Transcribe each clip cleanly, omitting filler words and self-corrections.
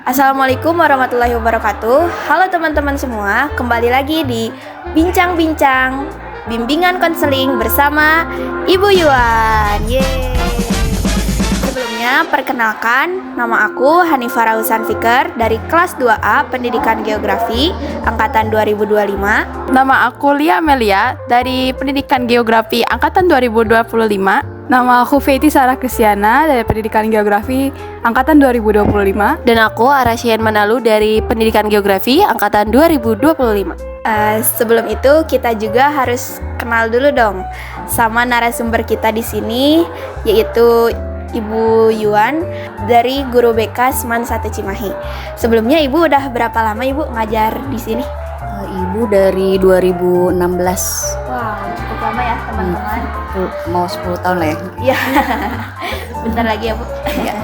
Assalamualaikum warahmatullahi wabarakatuh. Halo teman-teman semua, kembali lagi di Bincang-Bincang Bimbingan Konseling bersama Ibu Yuan. Yeay. Sebelumnya, perkenalkan, nama aku Hanifah Rausan Fikar dari kelas 2A Pendidikan Geografi Angkatan 2025. Nama aku Lia Amelia dari Pendidikan Geografi Angkatan 2025. Nama aku Feiti Sarah Kristiana dari Pendidikan Geografi Angkatan 2025. Dan aku Arashian Manalu dari Pendidikan Geografi Angkatan 2025. Sebelum itu kita juga harus kenal dulu dong sama narasumber kita di sini, yaitu Ibu Yuan dari Guru BK Seman 1 Cimahi. Sebelumnya Ibu udah berapa lama Ibu ngajar di sini? Ibu dari 2016. Wow, cukup lama ya teman-teman. Mau 10 tahun lah ya. Iya. Bentar lagi ya Bu. Iya.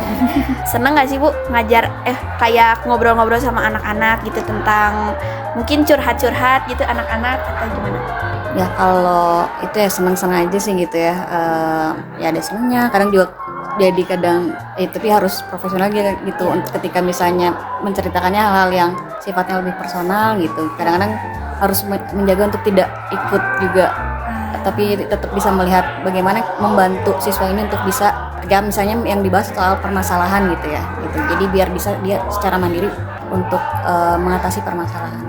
Seneng gak sih Bu ngajar kayak ngobrol-ngobrol sama anak-anak gitu tentang mungkin curhat-curhat gitu anak-anak atau gimana? Ya kalau itu ya senang-senang aja sih gitu ya. Ya ada senangnya, kadang juga jadi kadang tapi harus profesional gitu untuk ketika misalnya menceritakannya hal-hal yang sifatnya lebih personal gitu. Kadang-kadang harus menjaga untuk tidak ikut juga, tapi tetap bisa melihat bagaimana membantu siswa ini untuk bisa, ya misalnya yang dibahas soal permasalahan gitu ya gitu. Jadi biar bisa dia secara mandiri untuk mengatasi permasalahan.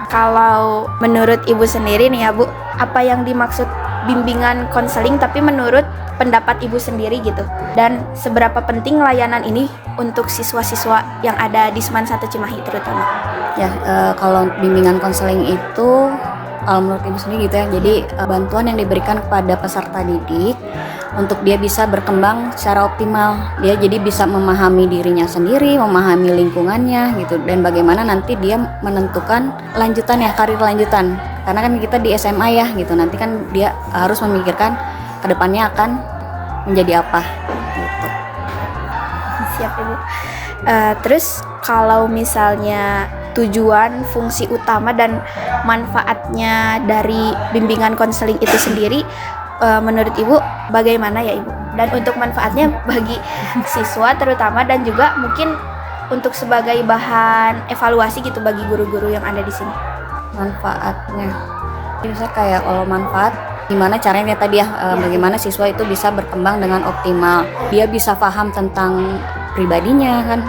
Kalau menurut Ibu sendiri nih ya Bu, apa yang dimaksud bimbingan konseling tapi menurut pendapat Ibu sendiri gitu, dan seberapa penting layanan ini untuk siswa-siswa yang ada di Seman 1 Cimahi terutama? Ya kalau bimbingan konseling itu kalau menurut Ibu sendiri gitu ya, jadi bantuan yang diberikan kepada peserta didik untuk dia bisa berkembang secara optimal. Dia jadi bisa memahami dirinya sendiri, memahami lingkungannya gitu, dan bagaimana nanti dia menentukan lanjutan ya, karir lanjutan. Karena kan kita di SMA ya gitu, nanti kan dia harus memikirkan kedepannya akan menjadi apa gitu. Siap Ibu. Terus kalau misalnya tujuan, fungsi utama dan manfaatnya dari bimbingan konseling itu sendiri, menurut Ibu bagaimana ya Ibu? Dan untuk manfaatnya bagi siswa terutama, dan juga mungkin untuk sebagai bahan evaluasi gitu bagi guru-guru yang ada di sini. Manfaatnya bisa kayak kalau manfaat gimana caranya tadi ya, bagaimana siswa itu bisa berkembang dengan optimal, dia bisa paham tentang pribadinya kan,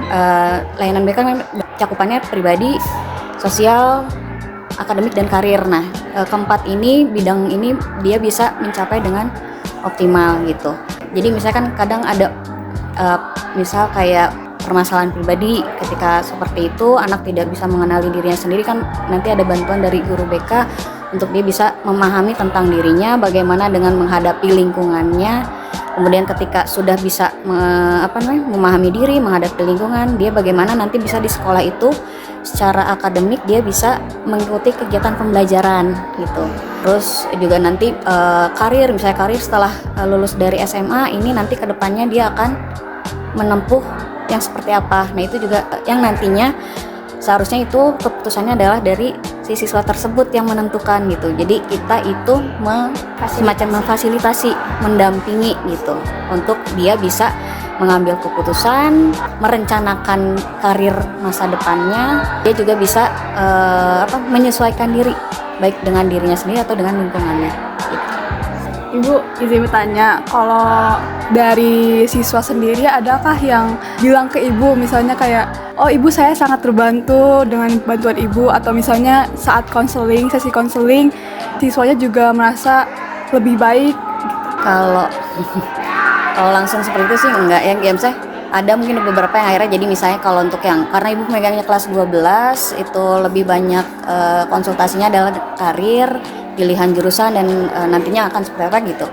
layanan BK kan cakupannya pribadi, sosial, akademik dan karir. Nah keempat ini, bidang ini dia bisa mencapai dengan optimal gitu. Jadi misalkan kadang ada misal kayak permasalahan pribadi, ketika seperti itu anak tidak bisa mengenali dirinya sendiri kan, nanti ada bantuan dari guru BK untuk dia bisa memahami tentang dirinya, bagaimana dengan menghadapi lingkungannya. Kemudian ketika sudah bisa memahami diri, menghadapi lingkungan, dia bagaimana nanti bisa di sekolah itu secara akademik dia bisa mengikuti kegiatan pembelajaran gitu. Terus juga nanti karir, misalnya karir setelah lulus dari SMA ini nanti kedepannya dia akan menempuh yang seperti apa. Nah itu juga yang nantinya seharusnya itu keputusannya adalah dari si siswa tersebut yang menentukan gitu. Jadi kita itu semacam memfasilitasi, mendampingi gitu untuk dia bisa mengambil keputusan, merencanakan karir masa depannya. Dia juga bisa menyesuaikan diri baik dengan dirinya sendiri atau dengan lingkungannya gitu. Ibu izin bertanya, kalau dari siswa sendiri adakah yang bilang ke Ibu misalnya kayak, oh Ibu saya sangat terbantu dengan bantuan Ibu, atau misalnya saat konseling, sesi konseling siswanya juga merasa lebih baik? Kalau langsung seperti itu sih enggak ya, misalnya ada mungkin beberapa yang akhirnya jadi misalnya kalau untuk yang, karena Ibu megangnya kelas 12 itu lebih banyak konsultasinya adalah karir, pilihan jurusan dan nantinya akan seperti apa gitu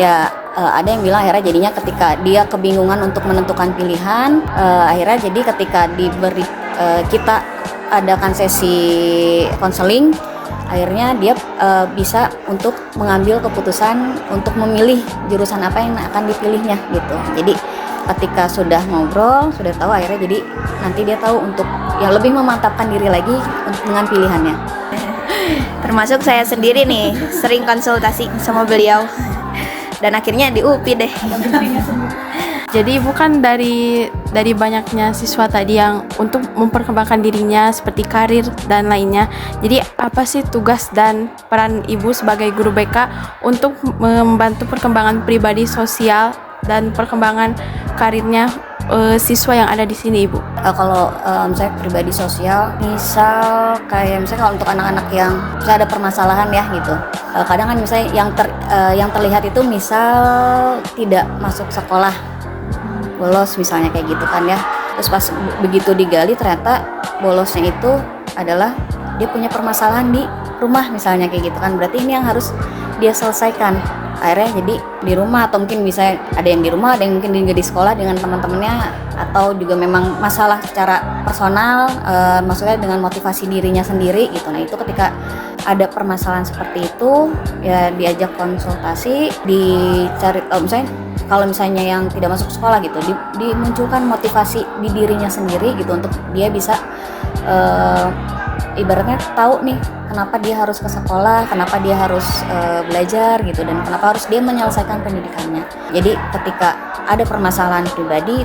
ya. Ada yang bilang akhirnya jadinya ketika dia kebingungan untuk menentukan pilihan, akhirnya jadi ketika diberi kita adakan sesi konseling, akhirnya dia bisa untuk mengambil keputusan untuk memilih jurusan apa yang akan dipilihnya gitu. Jadi ketika sudah ngobrol, sudah tahu, akhirnya jadi nanti dia tahu untuk yang lebih memantapkan diri lagi dengan pilihannya. Termasuk saya sendiri nih sering konsultasi sama beliau dan akhirnya di UPI deh. Jadi Ibu kan dari dari banyaknya siswa tadi yang untuk memperkembangkan dirinya seperti karir dan lainnya. Jadi apa sih tugas dan peran ibu sebagai guru BK untuk membantu perkembangan pribadi sosial dan perkembangan karirnya siswa yang ada di sini, Ibu? Kalau misalnya pribadi sosial, misal kayak misalnya kalau untuk anak-anak yang misalnya ada permasalahan ya gitu, kadang kan misalnya yang terlihat itu misal tidak masuk sekolah, bolos misalnya kayak gitu kan ya. Terus pas begitu digali ternyata bolosnya itu adalah dia punya permasalahan di rumah misalnya kayak gitu kan. Berarti ini yang harus dia selesaikan. Akhirnya jadi di rumah, atau mungkin bisa ada yang di rumah, ada yang mungkin juga di sekolah dengan teman-temannya, atau juga memang masalah secara personal, maksudnya dengan motivasi dirinya sendiri gitu. Nah itu ketika ada permasalahan seperti itu ya diajak konsultasi, dicari misalnya kalau misalnya yang tidak masuk sekolah gitu, dimunculkan motivasi di dirinya sendiri gitu untuk dia bisa ibaratnya tahu nih kenapa dia harus ke sekolah, kenapa dia harus belajar gitu, dan kenapa harus dia menyelesaikan pendidikannya. Jadi ketika ada permasalahan pribadi,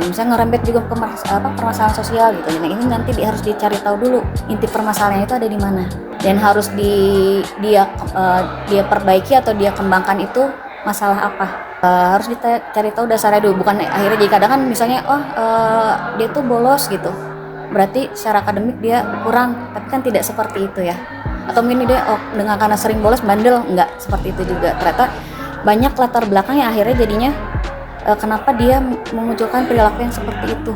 misalnya ngerembet juga ke permasalahan sosial gitu, dan ini nanti harus dicari tahu dulu inti permasalahannya itu ada di mana, dan harus dia perbaiki atau dia kembangkan itu masalah apa. Harus dicari tahu dasarnya dulu, bukan akhirnya jadi kadang kan misalnya dia tuh bolos gitu, berarti secara akademik dia kurang, tapi kan tidak seperti itu ya. Atau mungkin dia dengan karena sering bolos bandel, enggak seperti itu juga. Ternyata banyak latar belakang yang akhirnya jadinya kenapa dia memunculkan perilaku yang seperti itu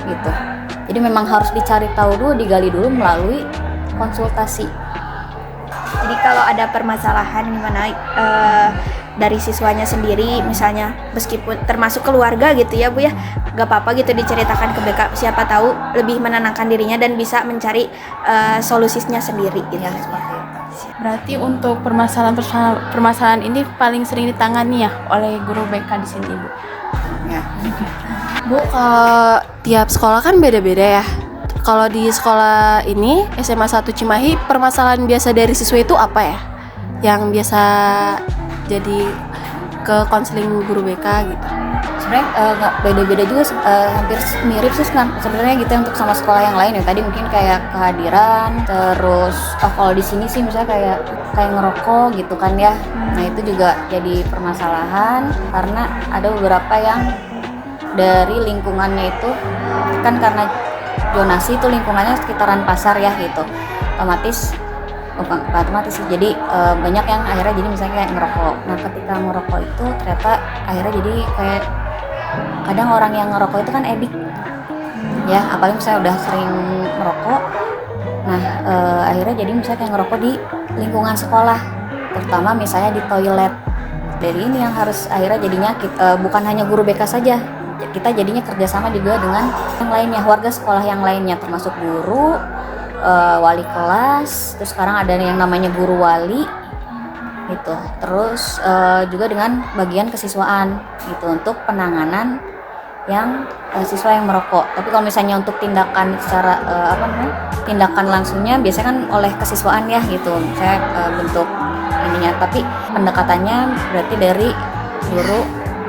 gitu. Jadi memang harus dicari tahu dulu, digali dulu melalui konsultasi. Jadi kalau ada permasalahan gimana dari siswanya sendiri, misalnya meskipun termasuk keluarga gitu ya Bu ya, gak apa-apa gitu diceritakan ke BK, siapa tahu lebih menenangkan dirinya dan bisa mencari solusinya sendiri gitu. Ya, seperti itu. Berarti untuk permasalahan ini paling sering ditangani ya oleh guru BK di sini, Bu. Ya. Bu, kalau tiap sekolah kan beda-beda ya. Kalau di sekolah ini SMA 1 Cimahi, permasalahan biasa dari siswa itu apa ya? Yang biasa jadi ke konseling guru BK gitu. Sebenarnya nggak beda-beda juga, hampir mirip sih sebenarnya gitu untuk sama sekolah yang lain ya. Tadi mungkin kayak kehadiran, terus kalau di sini sih misalnya kayak ngerokok gitu kan ya. Nah itu juga jadi permasalahan karena ada beberapa yang dari lingkungannya itu kan karena zonasi itu lingkungannya sekitaran pasar ya gitu, otomatis sih. Jadi banyak yang akhirnya jadi misalnya kayak ngerokok. Nah ketika ngerokok itu ternyata akhirnya jadi kayak kadang orang yang ngerokok itu kan edik ya, apalagi misalnya udah sering merokok. Nah akhirnya jadi misalnya kayak ngerokok di lingkungan sekolah, terutama misalnya di toilet. Jadi ini yang harus akhirnya jadinya bukan hanya guru BK saja, kita jadinya kerjasama juga dengan yang lainnya, warga sekolah yang lainnya, termasuk guru, wali kelas, terus sekarang ada yang namanya guru wali gitu, terus juga dengan bagian kesiswaan gitu untuk penanganan yang siswa yang merokok. Tapi kalau misalnya untuk tindakan secara tindakan langsungnya biasanya kan oleh kesiswaan ya gitu, saya bentuk ininya, tapi pendekatannya berarti dari guru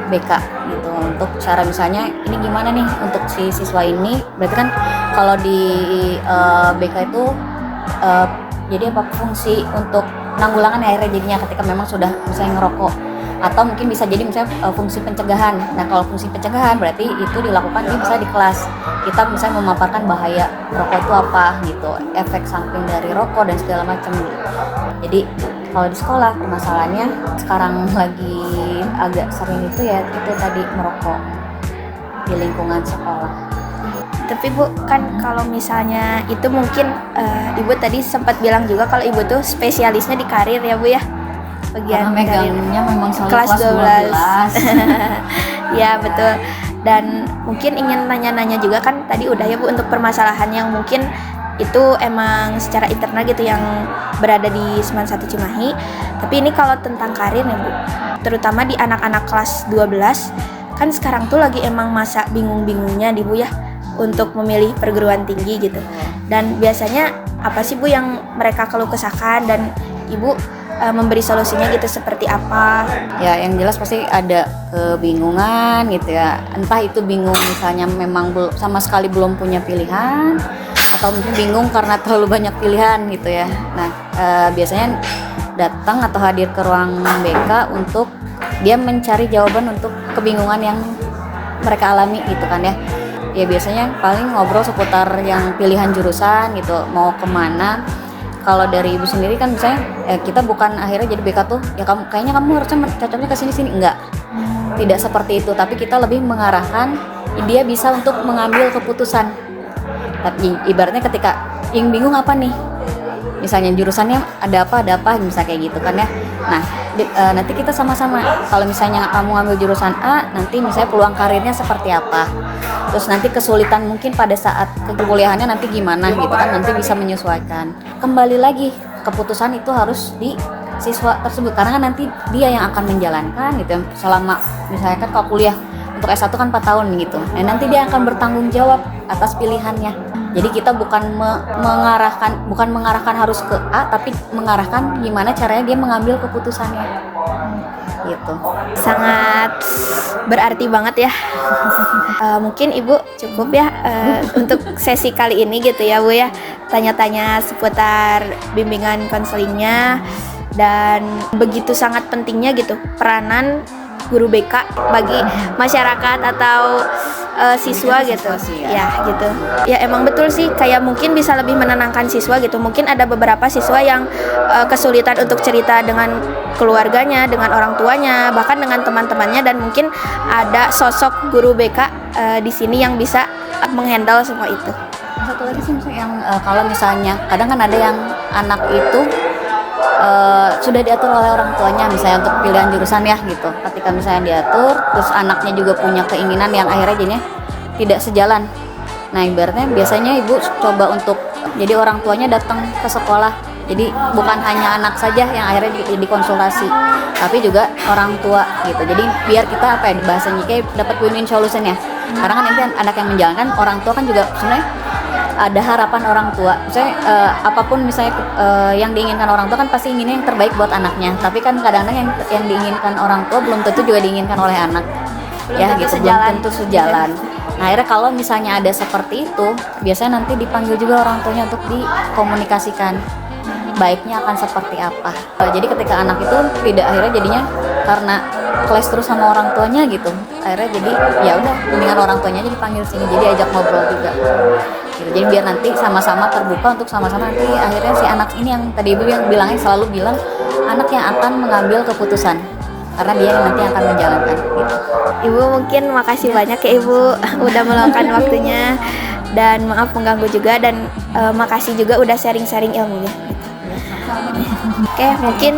BK gitu untuk cara misalnya ini gimana nih untuk si siswa ini. Berarti kan kalau di BK itu jadi apa fungsi untuk penanggulangan akhirnya jadinya ketika memang sudah misalnya ngerokok, atau mungkin bisa jadi misalnya fungsi pencegahan. Nah kalau fungsi pencegahan berarti itu dilakukan bisa di kelas, kita misalnya memaparkan bahaya rokok itu apa gitu, efek samping dari rokok dan segala macam gitu. Jadi kalau di sekolah permasalahannya sekarang lagi agak sering itu ya itu tadi merokok di lingkungan sekolah. Tapi Bu, kan kalau misalnya itu mungkin Ibu tadi sempat bilang juga kalau Ibu tuh spesialisnya di karir ya Bu ya, bagian megangnya memang selalu kelas 12. Ya betul. Dan mungkin ingin nanya-nanya juga kan tadi udah ya Bu untuk permasalahan yang mungkin itu emang secara internal gitu yang berada di Seman 1 Cimahi. Tapi ini kalau tentang karir nih Bu, terutama di anak-anak kelas 12 kan sekarang tuh lagi emang masa bingung-bingungnya di Bu ya untuk memilih perguruan tinggi gitu. Dan biasanya apa sih Bu yang mereka keluh kesahkan dan Ibu memberi solusinya gitu seperti apa. Ya yang jelas pasti ada kebingungan gitu ya, entah itu bingung misalnya memang sama sekali belum punya pilihan, atau mungkin bingung karena terlalu banyak pilihan gitu ya. Nah biasanya datang atau hadir ke ruang BK untuk dia mencari jawaban untuk kebingungan yang mereka alami gitu kan ya. Ya biasanya paling ngobrol seputar yang pilihan jurusan gitu, mau kemana. Kalau dari ibu sendiri kan misalnya kita bukan akhirnya jadi BK tuh ya kayaknya kamu harusnya cocoknya ke sini enggak. Tidak seperti itu, tapi kita lebih mengarahkan dia bisa untuk mengambil keputusan. Tapi ibaratnya ketika yang bingung apa nih? Misalnya jurusannya ada apa bisa kayak gitu kan ya. Nah nanti kita sama-sama, kalau misalnya kamu ngambil jurusan A, nanti misalnya peluang karirnya seperti apa, terus nanti kesulitan mungkin pada saat kuliahannya nanti gimana gitu kan, nanti bisa menyesuaikan. Kembali lagi keputusan itu harus di siswa tersebut, karena kan nanti dia yang akan menjalankan gitu selama misalnya kan kalau kuliah untuk S1 kan 4 tahun gitu. Nah nanti dia akan bertanggung jawab atas pilihannya. Jadi kita bukan mengarahkan harus ke A, tapi mengarahkan gimana caranya dia mengambil keputusannya. Gitu. Sangat berarti banget ya. Mungkin Ibu cukup ya untuk sesi kali ini gitu ya Bu ya. Tanya-tanya seputar bimbingan konselingnya, dan begitu sangat pentingnya gitu peranan guru BK bagi masyarakat atau siswa gitu ya gitu. Ya emang betul sih, kayak mungkin bisa lebih menenangkan siswa gitu. Mungkin ada beberapa siswa yang kesulitan untuk cerita dengan keluarganya, dengan orang tuanya, bahkan dengan teman-temannya, dan mungkin ada sosok guru BK di sini yang bisa menghandle semua itu. Satu lagi sih yang kalau misalnya kadang kan ada yang anak itu sudah diatur oleh orang tuanya misalnya untuk pilihan jurusan ya gitu. Ketika misalnya diatur, terus anaknya juga punya keinginan yang akhirnya jadinya tidak sejalan. Nah ibaratnya biasanya ibu coba untuk jadi orang tuanya datang ke sekolah. Jadi bukan hanya anak saja yang akhirnya dikonsultasi, tapi juga orang tua gitu. Jadi biar kita bahasanya kayak dapat win-win solution ya. Karena kan nanti anak yang menjalankan, orang tua kan juga sebenarnya ada harapan orang tua. Misalnya apapun misalnya yang diinginkan orang tua kan pasti inginnya yang terbaik buat anaknya. Tapi kan kadang-kadang yang diinginkan orang tua belum tentu juga diinginkan oleh anak. Belum tentu sejalan. Nah akhirnya kalau misalnya ada seperti itu, biasanya nanti dipanggil juga orang tuanya untuk dikomunikasikan baiknya akan seperti apa. Jadi ketika anak itu tidak akhirnya jadinya karena clash terus sama orang tuanya gitu, akhirnya jadi ya udah mendingan orang tuanya aja dipanggil sini, jadi ajak ngobrol juga gitu. Jadi biar nanti sama-sama terbuka untuk sama-sama nanti akhirnya si anak ini yang tadi ibu yang bilangnya selalu bilang anak yang akan mengambil keputusan karena dia yang nanti akan menjalankan gitu. Ibu mungkin makasih banyak ya Ibu udah meluangkan waktunya, dan maaf mengganggu juga, dan makasih juga udah sharing-sharing ilmunya gitu. Oke, mungkin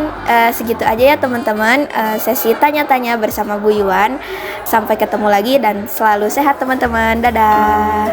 segitu aja ya teman-teman, sesi tanya-tanya bersama Bu Yuan. Sampai ketemu lagi dan selalu sehat teman-teman. Dadah.